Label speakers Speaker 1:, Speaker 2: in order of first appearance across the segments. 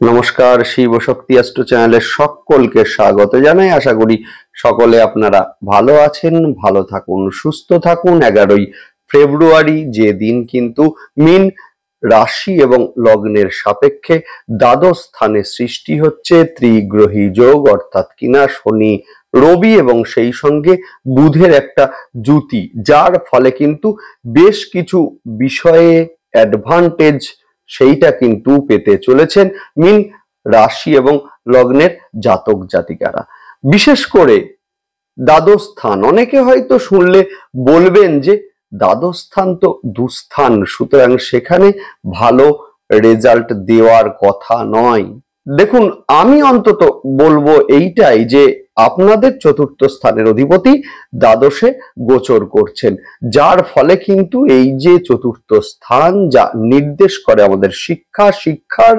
Speaker 1: নমস্কার, শিব শক্তি অ্যাস্ট্রো চ্যানেলে সকলকে স্বাগত জানাই। আশা করি সকলে আপনারা ভালো আছেন, ভালো থাকুন, সুস্থ থাকুন। 11ই ফেব্রুয়ারি যে দিন কিন্তু মীন রাশি এবং লগ্নের সাপেক্ষে দ্বাদশ স্থানে সৃষ্টি হচ্ছে ত্রিগ্রহী যোগ, অর্থাৎ কিনা শনি রবি এবং সেই সঙ্গে বুধের একটা জুতি, যার ফলে কিন্তু বেশ কিছু বিষয়ে অ্যাডভান্টেজ সেইটা কিন্তু পেতে চলেছেন মীন রাশি এবং লগ্নের জাতক জাতিকারা। বিশেষ করে দ্বাদশ স্থান, অনেকে হয়তো শুনলে বলবেন যে দ্বাদশ স্থান তো দুস্থান, সুতরাং সেখানে ভালো রেজাল্ট দেওয়ার কথা নয়। দেখুন, আমি অন্তত বলবো এইটাই যে আপনাদের চতুর্থ স্থানের অধিপতি দ্বাদশে গোচর করছেন, যার ফলে কিন্তু এই যে চতুর্থ স্থান যা নির্দেশ করে আমাদের শিক্ষার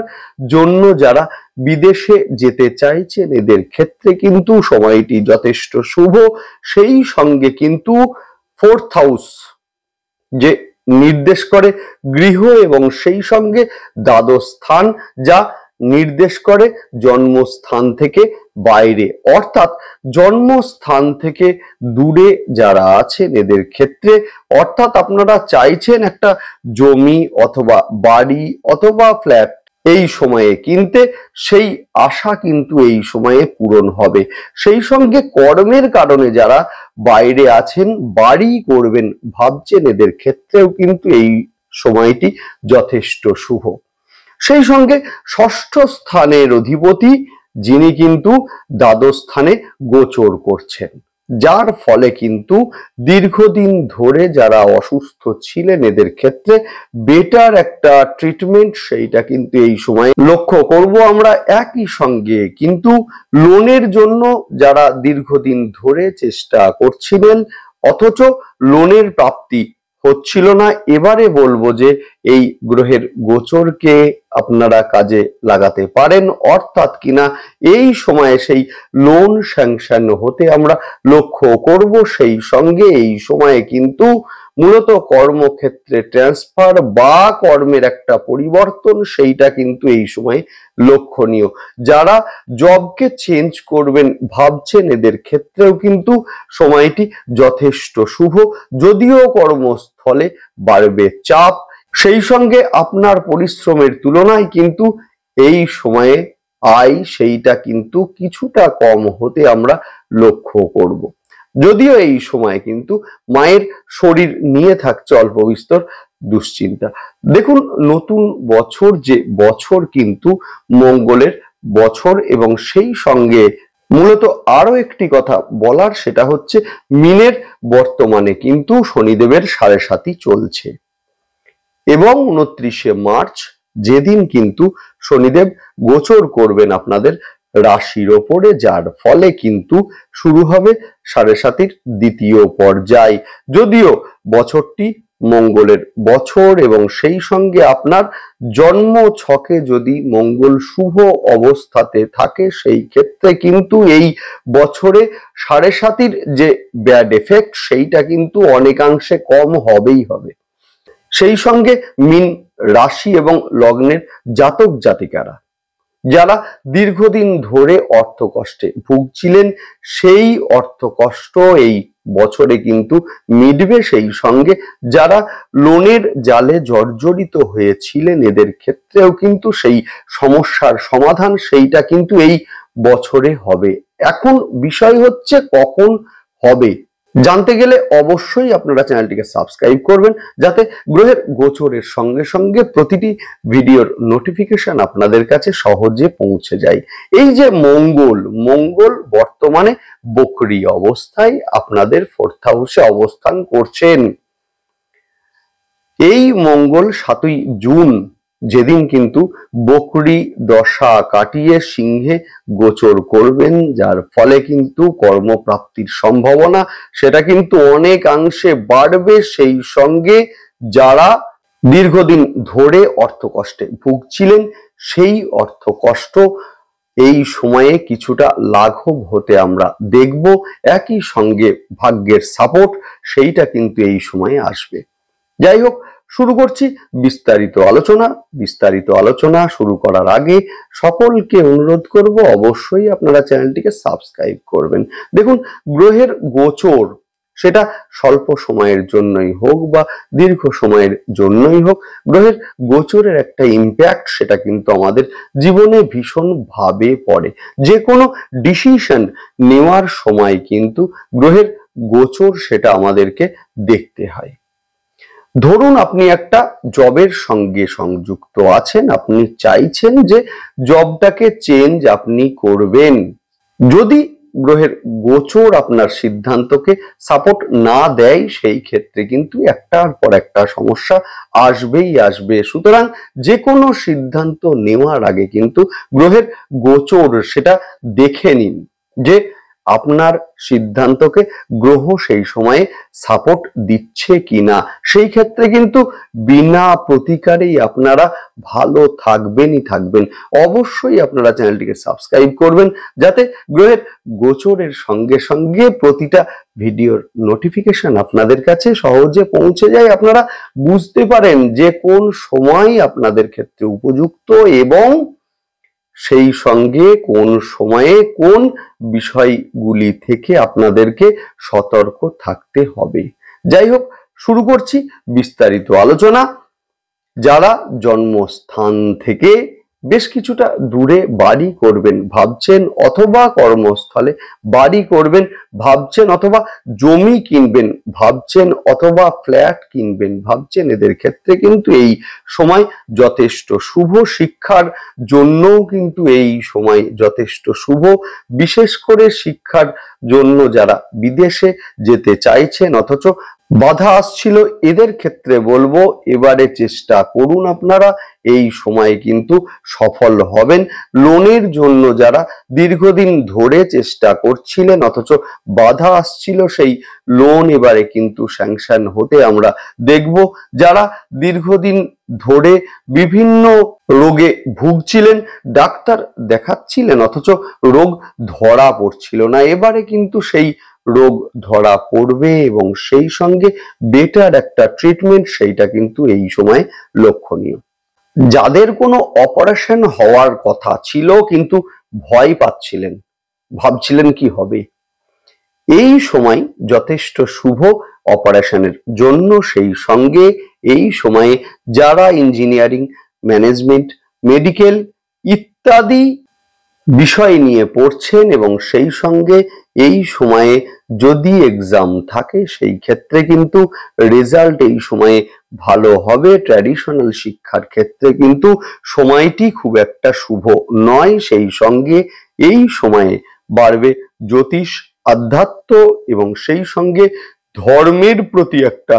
Speaker 1: জন্য যারা বিদেশে যেতে চাইছেন এদের ক্ষেত্রে কিন্তু সময়টি যথেষ্ট শুভ। সেই সঙ্গে কিন্তু ফোর্থ হাউস যে নির্দেশ করে গৃহ এবং সেই সঙ্গে দ্বাদশ স্থান যা নির্দেশ করে জন্মস্থান থেকে বাইরে, অর্থাৎ জন্মস্থান থেকে দূরে যারা আছেন এদের ক্ষেত্রে, অর্থাৎ আপনারা চাইছেন একটা জমি অথবা বাড়ি অথবা ফ্ল্যাট এই সময়ে কিনতে, সেই আশা কিন্তু এই সময়ে পূরণ হবে। সেই সঙ্গে কর্মের কারণে যারা বাইরে আছেন, বাড়ি করবেন ভাবছেন, এদের ক্ষেত্রেও কিন্তু এই সময়টি যথেষ্ট শুভ। সেই সঙ্গে ষষ্ঠ স্থানের অধিপতি যিনি কিন্তু দ্বাদশ স্থানে গোচর করছেন, যার ফলে কিন্তু দীর্ঘদিন ধরে যারা অসুস্থ ছিলেন এদের ক্ষেত্রে বেটার একটা ট্রিটমেন্ট সেইটা কিন্তু এই সময় লক্ষ্য করব আমরা। একই সঙ্গে কিন্তু লোনের জন্য যারা দীর্ঘদিন ধরে চেষ্টা করছিলেন অথচ লোনের প্রাপ্তি হচ্ছিল না, এবারে বলবো যে এই গ্রহের গোচরকে আপনারা কাজে লাগাতে পারেন, অর্থাৎ কিনা এই সময়ে সেই লোন স্যাংশন হতে আমরা লক্ষ্য করব। সেই সঙ্গে এই সময়ে কিন্তু মূলত কর্মক্ষেত্রে ট্রান্সফার বা কর্মের একটা পরিবর্তন সেইটা কিন্তু এই সময়ে লক্ষণীয়। যারা জবকে চেঞ্জ করবেন ভাবছেন এদের ক্ষেত্রেও কিন্তু সময়টি যথেষ্ট শুভ, যদিও কর্মস্থলে বাড়বে চাপ। সেই সঙ্গে আপনার পরিশ্রমের তুলনায় কিন্তু এই সময়ে আয় সেইটা কিন্তু কিছুটা কম হতে আমরা লক্ষ্য করব। যদিও এই সময় কিন্তু মায়ের শরীর নিয়ে থাকছে অল্প বিস্তর দুশ্চিন্তা। দেখুন, নতুন বছর যে বছর কিন্তু মঙ্গলের বছর, এবং সেই সঙ্গে মূলত আরো একটি কথা বলার, সেটা হচ্ছে মিনের বর্তমানে কিন্তু শনিদেবের 7.5 চলছে এবং 29শে মার্চ যেদিন কিন্তু শনিদেব গোচর করবেন আপনাদের রাশির ওপরে, যার ফলে কিন্তু শুরু হবে 7.5 দ্বিতীয় পর্যায়। যদিও বছরটি মঙ্গলের বছর এবং সেই সঙ্গে আপনার জন্ম ছকে যদি মঙ্গল শুভ অবস্থাতে থাকে, সেই ক্ষেত্রে কিন্তু এই বছরে 7.5 যে ব্যাড এফেক্ট সেইটা কিন্তু অনেকাংশে কম হবেই হবে। সেই সঙ্গে মীন রাশি এবং লগ্নের জাতক জাতিকারা যারা দীর্ঘদিন ধরে অর্থ কষ্টে ভুগছিলেন, সেই অর্থ কষ্ট এই বছরে কিন্তু মিটবে। সেই সঙ্গে যারা লোনের জালে জর্জরিত হয়েছিলেন এদের ক্ষেত্রেও কিন্তু সেই সমস্যার সমাধান সেইটা কিন্তু এই বছরে হবে। এখন বিষয় হচ্ছে কখন হবে, জানতে গেলে অবশ্যই আপনারা চ্যানেলটিকে সাবস্ক্রাইব করবেন, যাতে গ্রহের গোচরের সঙ্গে সঙ্গে প্রতিটি ভিডিওর নোটিফিকেশন আপনাদের কাছে সহজে পৌঁছে যায়। এই যে মঙ্গল বর্তমানে বক্রী অবস্থায় আপনাদের 4th হাউসে অবস্থান করছেন। এই মঙ্গল 7ই জুন যেদিন কিন্তু বক্রী দশা কাটিয়ে সিংহে গোচর করবেন, যার ফলে কিন্তু কর্মপ্রাপ্তির সম্ভাবনা সেটা কিন্তু অনেকাংশে বাড়বে। সেই সঙ্গে যারা দীর্ঘদিন ধরে অর্থকষ্টে ভুগছিলেন, সেই অর্থকষ্ট এই সময়ে কিছুটা লাঘব হতে আমরা দেখব। একই সঙ্গে ভাগ্যের সাপোর্ট সেইটা কিন্তু এই সময়ে আসবে। যাই হোক, শুরু করছি বিস্তারিত আলোচনা শুরু করার আগে সকলকে অনুরোধ করব অবশ্যই আপনারা চ্যানেলটিকে সাবস্ক্রাইব করবেন। দেখুন, গ্রহের গোচর সেটা স্বল্প সময়ের জন্যই হোক বা দীর্ঘ সময়ের জন্যই হোক, গ্রহের গোচরের একটা ইম্প্যাক্ট সেটা কিন্তু আমাদের জীবনে ভীষণ ভাবে পড়ে। যে কোনো ডিসিশন নেওয়ার সময় কিন্তু গ্রহের গোচর সেটা আমাদেরকে দেখতে হয়। ধরুন আপনি একটা জবের সঙ্গে সংযুক্ত আছেন, আপনি চাইছেন যে জবটাকে চেঞ্জ আপনি করবেন। যদি গ্রহের গোচর আপনার সিদ্ধান্তকে সাপোর্ট না দেয়, সেই ক্ষেত্রে কিন্তু একটার পর একটা সমস্যা আসবেই আসবে। সুতরাং যে কোনো সিদ্ধান্ত নেওয়ার আগে কিন্তু গ্রহের গোচর সেটা দেখে নিন যে আপনার সিদ্ধান্তকে গ্রহ সেই সময়ে সাপোর্ট দিচ্ছে কিনা। সেই ক্ষেত্রে কিন্তু বিনা প্রতিকারেই আপনারা ভালো থাকবেনই থাকবেন। অবশ্যই আপনারা চ্যানেলটিকে সাবস্ক্রাইব করবেন যাতে গ্রহের গোচরের সঙ্গে সঙ্গে প্রতিটা ভিডিওর নোটিফিকেশন আপনাদের কাছে সহজে পৌঁছে যায়, আপনারা বুঝতে পারেন যে কোন সময় আপনাদের ক্ষেত্রে উপযুক্ত এবং সেই সঙ্গে কোন সময়ে কোন বিষয়গুলি থেকে আপনাদেরকে সতর্ক থাকতে হবে। যাই হোক, শুরু করছি বিস্তারিত আলোচনা। যারা জন্মস্থান থেকে বেশ কিছুটা দূরে বাড়ি করবেন ভাবছেন, অথবা কর্মস্থলে বাড়ি করবেন ভাবছেন, অথবা জমি কিনবেন ভাবছেন, অথবা ফ্ল্যাট কিনবেন ভাবছেন, এদের ক্ষেত্রে কিন্তু এই সময় যথেষ্ট শুভ। শিক্ষার জন্যও কিন্তু এই সময় যথেষ্ট শুভ। বিশেষ করে শিক্ষার জন্য যারা বিদেশে যেতে চাইছেন অথচ বাধা আসছিল, এদের ক্ষেত্রে বলবো এবারে চেষ্টা করুন, আপনারা এই সময়ে কিন্তু সফল হবেন। লোনের জন্য যারা দীর্ঘদিন ধরে চেষ্টা করছিলেন অথচ বাধা আসছিল, সেই লোন এবারে কিন্তু স্যাংশন হতে আমরা দেখব। যারা দীর্ঘদিন ধরে বিভিন্ন রোগে ভুগছিলেন, ডাক্তার দেখাচ্ছিলেন অথচ রোগ ধরা পড়ছিল না, এবারে কিন্তু সেই রোগ ধরা পড়বে এবং সেই সঙ্গে বেটার একটা ট্রিটমেন্ট সেইটা কিন্তু এই সময় লক্ষণীয়। যাদের কোনো অপারেশন হওয়ার কথা ছিল কিন্তু ভয় পাচ্ছিলেন, ভাবছিলেন কি হবে, এই সময় যথেষ্ট শুভ অপারেশনের জন্য। সেই সঙ্গে এই সময়ে যারা ইঞ্জিনিয়ারিং, ম্যানেজমেন্ট, মেডিকেল ইত্যাদি বিষয় নিয়ে পড়ছেন এবং সেই সঙ্গে এই সময়ে যদি এক্সাম থাকে, সেই ক্ষেত্রে কিন্তু রেজাল্ট এই সময়ে ভালো হবে। ট্র্যাডিশনাল শিক্ষার ক্ষেত্রে কিন্তু সময়টি খুব একটা শুভ নয়। সেই সঙ্গে এই সময়ে বাড়বে জ্যোতিষ, আধ্যাত্ম এবং সেই সঙ্গে ধর্মের প্রতি একটা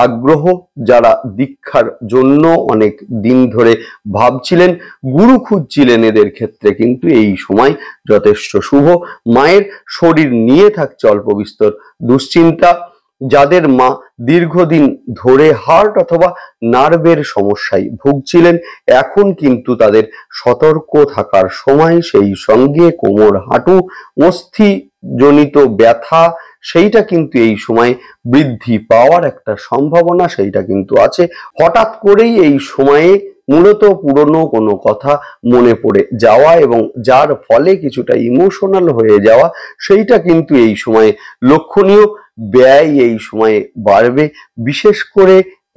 Speaker 1: আগ্রহ। যারা দীক্ষার জন্য অনেক দিন ধরে ভাবছিলেন, গুরু খুঁজছিলেন, এদের ক্ষেত্রে কিন্তু এই সময় যথেষ্ট শুভ। মায়ের শরীর নিয়ে থাকছে অল্প বিস্তর দুশ্চিন্তা। যাদের মা দীর্ঘদিন ধরে হার্ট অথবা নার্ভের সমস্যায় ভুগছিলেন, এখন কিন্তু তাদের সতর্ক থাকার সময়। সেই সঙ্গে কোমর, হাঁটু, অস্থি জনিত ব্যথা সেইটা কিন্তু এই সময় বৃদ্ধি পাওয়ার একটা সম্ভাবনা সেইটা কিন্তু আছে। হঠাৎ করেই এই সময়ে মূলত পুরনো কোনো কথা মনে পড়ে যাওয়া এবং যার ফলে কিছুটা ইমোশনাল হয়ে যাওয়া, সেইটা কিন্তু এই সময়ে লক্ষণীয়। ব্যয় এই সময়ে বাড়বে, বিশেষ করে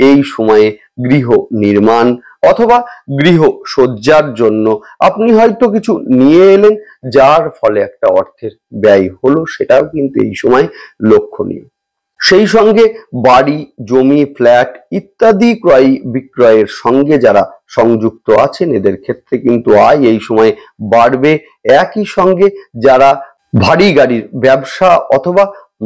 Speaker 1: এই সময়ে গৃহ নির্মাণ অথবা গৃহ সজ্জার জন্য আপনি হয়তো কিছু নিয়ে এলেন, যার ফলে একটা অর্থের ব্যয় হলো, সেটাও কিন্তু এই সময় লক্ষণীয়। সেই সঙ্গে বাড়ি, জমি, ফ্ল্যাট ইত্যাদি ক্রয় বিক্রয়ের সঙ্গে যারা সংযুক্ত আছেন, এদের ক্ষেত্রে কিন্তু আয় এই সময় বাড়বে। একই সঙ্গে যারা ভারী গাড়ির ব্যবসা অথবা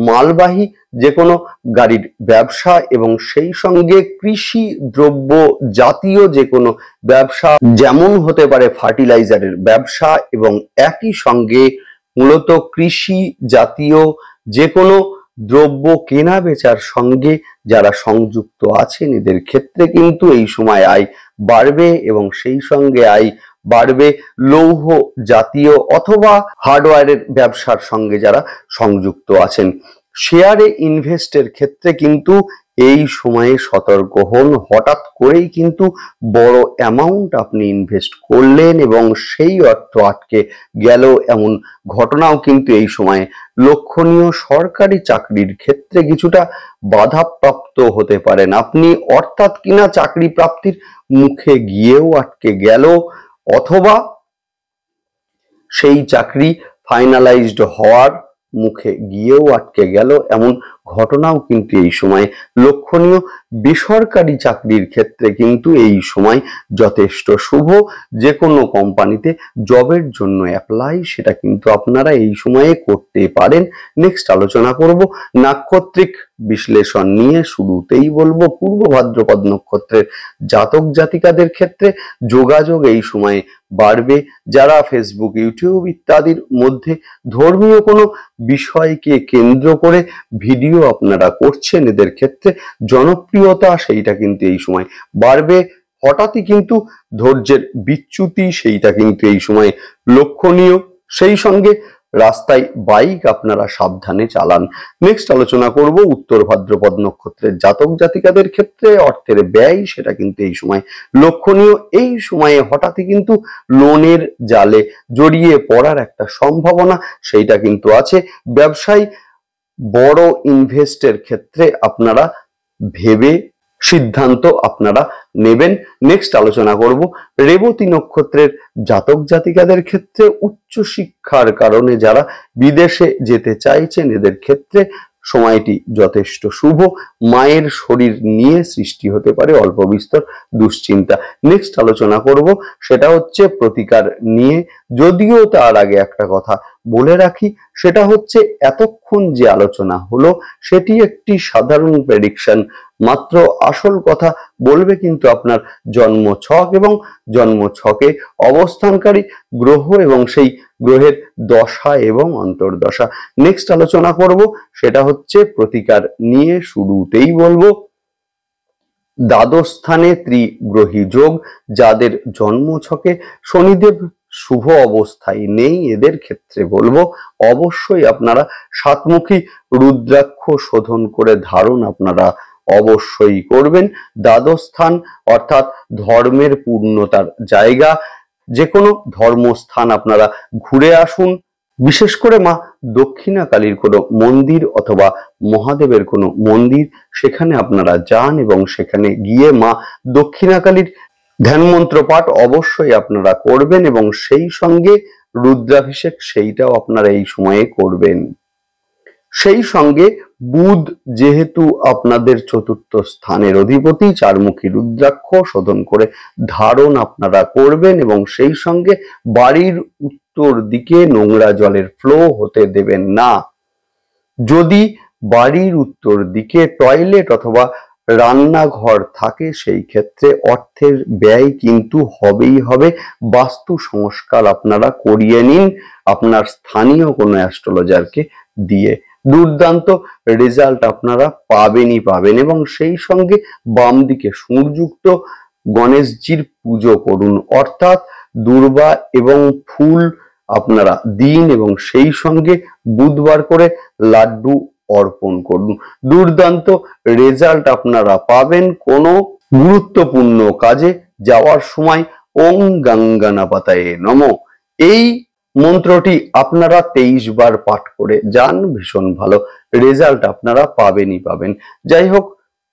Speaker 1: মালবাহী যে কোনো গাড়ির ব্যবসা এবং সেই সঙ্গে কৃষি দ্রব্য জাতীয় যে কোনো ব্যবসা, যেমন হতে পারে ফার্টিলাইজারের ব্যবসা, এবং একই সঙ্গে মূলত কৃষি জাতীয় যে কোনো দ্রব্য কেনা বেচার সঙ্গে যারা সংযুক্ত আছেন, এদের ক্ষেত্রে কিন্তু এই সময় আয় বাড়বে এবং সেই সঙ্গে আয় বাড়বে লৌহ জাতীয় অথবা হার্ডওয়্যারের ব্যবসার সঙ্গে যারা সংযুক্ত আছেন। শেয়ারে ইনভেস্টের ক্ষেত্রে কিন্তু এই সময়ে সতর্ক হন। হঠাৎ করেই কিন্তু বড় অ্যামাউন্ট আপনি ইনভেস্ট করলেন এবং সেই অর্থ আটকে গেল, এমন ঘটনাও কিন্তু এই সময়ে লক্ষণীয়। সরকারি চাকরির ক্ষেত্রে কিছুটা বাধাপ্রাপ্ত হতে পারেন আপনি, অর্থাৎ কিনা চাকরি প্রাপ্তির মুখে গিয়েও আটকে গেল, অথবা সেই চাকরি ফাইনালাইজড হওয়ার মুখে গিয়েও আটকে গেল, এমন ঘটনাও কিন্তু এই সময় লক্ষণীয়। বেসরকারি চাকরির ক্ষেত্রে কিন্তু এই সময় যথেষ্ট শুভ। যে কোনো কোম্পানিতে জবের জন্য অ্যাপ্লাই সেটা কিন্তু আপনারা এই সময়ে করতে পারেন। নেক্সট আলোচনা করব নাক্ষত্রিক বিশ্লেষণ নিয়ে। শুরুতেই বলবো পূর্ব ভাদ্রপদ নক্ষত্রের জাতক জাতিকাদের ক্ষেত্রে যোগাযোগ এই সময়ে বাড়বে। যারা ফেসবুক, ইউটিউব ইত্যাদির মধ্যে ধর্মীয় কোনো বিষয়কে কেন্দ্র করে ভিডিও আপনারা করছেন, এদের ক্ষেত্রে জনপ্রিয়তা সেইটা কিন্তু এই সময় বাড়বে। হঠাৎই কিন্তু ধৈর্যের বিচ্যুতি সেইটা কিন্তু এই সময় লক্ষণীয়। সেই সঙ্গে রাস্তায় বাইক আপনারা সাবধানে চালান। নেক্সট আলোচনা করব উত্তর ভাদ্রপদ নক্ষত্রের জাতক জাতিকাদের ক্ষেত্রে অর্থের ব্যয় সেটা কিন্তু এই সময় লক্ষণীয়। এই সময়ে হঠাৎই কিন্তু লোনের জালে জড়িয়ে পড়ার একটা সম্ভাবনা সেইটা কিন্তু আছে। ব্যবসায় বড় ইনভেস্টের ক্ষেত্রে আপনারা ভেবে সিদ্ধান্ত আপনারা নেবেন। নেক্সট আলোচনা করব রেবতী নক্ষত্রের জাতক জাতিকাদের ক্ষেত্রে উচ্চ শিক্ষার কারণে যারা বিদেশে যেতে চাইছেন, এদের ক্ষেত্রে সময়টি যথেষ্ট শুভ। মায়ের শরীর নিয়ে সৃষ্টি হতে পারে অল্প বিস্তর দুশ্চিন্তা। নেক্সট আলোচনা করব সেটা হচ্ছে প্রতিকার নিয়ে। যদিও তার আগে একটা কথা বলে রাখি, সেটা হচ্ছে এতক্ষণ যে আলোচনা হলো সেটি একটি সাধারণ প্রেডিকশন মাত্র। আসল কথা বলবে কিন্তু আপনার জন্ম ছক এবং জন্ম ছকে অবস্থানকারী গ্রহ এবং সেই গ্রহের দশা এবং অন্তর্দশা। নেক্সট আলোচনা করব সেটা হচ্ছে প্রতিকার নিয়ে। শুরুতেই বলবো দ্বাদশ স্থানে ত্রিগ্রহী যোগ, যাদের জন্ম ছকে শনিদেব শুভ অবস্থায় নেই, এদের ক্ষেত্রে বলবো অবশ্যই আপনারা সাতমুখী রুদ্রাক্ষ শোধন করে ধারণ আপনারা অবশ্যই করবেন। দ্বাদশ স্থান অর্থাৎ ধর্মের পূর্ণতার জায়গা। যে কোনো ধর্মস্থান আপনারা ঘুরে আসুন। বিশেষ করে মা দক্ষিণা কালীর কোনো মন্দির অথবা মহাদেবের কোনো মন্দির, সেখানে আপনারা যান এবং সেখানে গিয়ে মা দক্ষিণা কালীর ধ্যান মন্ত্র পাঠ অবশ্যই আপনারা করবেন এবং সেই সঙ্গে রুদ্রাভিষেক সেইটাও আপনারা এই সময়ে করবেন। সেই সঙ্গে বুধ যেহেতু আপনাদের চতুর্থ স্থানের অধিপতি, চারমুখী রুদ্রাক্ষ শোধন করে ধারণ আপনারা করবেন এবং সেই সঙ্গে বাড়ির উত্তর দিকে নোংরা জলের ফ্লো হতে দেবেন না। যদি বাড়ির উত্তর দিকে টয়লেট অথবা রান্নাঘর থাকে, সেই ক্ষেত্রে অর্থের ব্যয় কিন্তু হবেই হবে। বাস্তু সংস্কার আপনারা করিয়ে নিন আপনার স্থানীয় কোনো অ্যাস্ট্রোলজারকে দিয়ে। দুর্দান্ত রেজাল্ট আপনারা পাবেনই পাবেন এবং সেই সঙ্গে বাম দিকে সুরযুক্ত গণেশজির পুজো করুন, অর্থাৎ দূর্বা এবং ফুল আপনারা দিন এবং সেই সঙ্গে বুধবার করে লাড্ডু অর্পণ করুন। দুর্দান্ত রেজাল্ট আপনারা পাবেন। কোনো গুরুত্বপূর্ণ কাজে যাওয়ার সময় ওং গঙ্গানাপতায়ে নমঃ এই মন্ত্রটি আপনারা 23 বার পাঠ করে যান, ভীষণ ভালো রেজাল্ট আপনারা পাবেনই পাবেন। যাই হোক,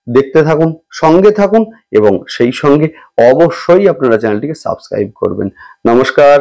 Speaker 1: দেখতে থাকুন, সঙ্গে থাকুন এবং সেই সঙ্গে অবশ্যই আপনারা চ্যানেলটিকে সাবস্ক্রাইব করবেন। নমস্কার।